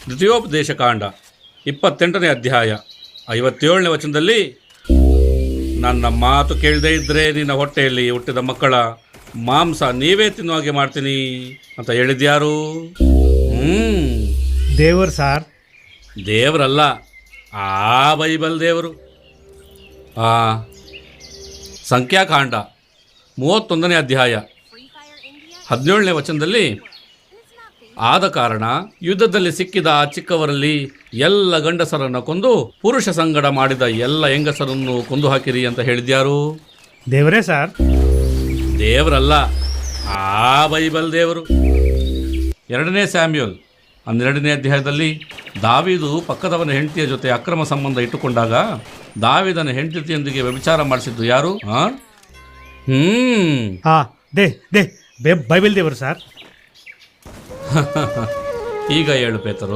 ದ್ವಿತೀಯೋಪದೇಶ ಕಾಂಡ 28ನೇ ಅಧ್ಯಾಯ 57ನೇ ವಚನದಲ್ಲಿ, ನನ್ನ ಮಾತು ಕೇಳದೇ ಇದ್ದರೆ ನಿನ್ನ ಹೊಟ್ಟೆಯಲ್ಲಿ ಹುಟ್ಟಿದ ಮಕ್ಕಳ ಮಾಂಸ ನೀವೇ ತಿನ್ನುವ ಹಾಗೆ ಮಾಡ್ತೀನಿ ಅಂತ ಹೇಳಿದ್ಯಾರು? ದೇವರು ಸಾರ್. ದೇವರಲ್ಲ, ಆ ಬೈಬಲ್ ದೇವರು. ಸಂಖ್ಯಾಕಾಂಡ 31ನೇ ಅಧ್ಯಾಯ 17ನೇ ವಚನದಲ್ಲಿ, ಆದ ಕಾರಣ ಯುದ್ಧದಲ್ಲಿ ಸಿಕ್ಕಿದ ಆ ಚಿಕ್ಕವರಲ್ಲಿ ಎಲ್ಲ ಗಂಡಸರನ್ನು ಕೊಂದು ಪುರುಷ ಸಂಗಡ ಮಾಡಿದ ಎಲ್ಲ ಹೆಂಗಸರನ್ನು ಕೊಂದು ಹಾಕಿರಿ ಅಂತ ಹೇಳಿದ್ಯಾರು? ದೇವರೇ ಸಾರ್. ದೇವರಲ್ಲ, ಆ ಬೈಬಲ್ ದೇವರು. 2ನೇ ಸ್ಯಾಮ್ಯುಯಲ್ 12ನೇ ಅಧ್ಯಾಯದಲ್ಲಿ ದಾವೀದು ಪಕ್ಕದವನ ಹೆಂಡತಿಯ ಜೊತೆ ಅಕ್ರಮ ಸಂಬಂಧ ಇಟ್ಟುಕೊಂಡಾಗ ದಾವೀದನ ಹೆಂಡತಿಯೊಂದಿಗೆ ವ್ಯಭಿಚಾರ ಮಾಡಿಸಿದ್ದು ಯಾರು? ಬೈಬಲ್ ದೇವರು ಸಾರ್. ಈಗ ಹೇಳು ಪೇತರು.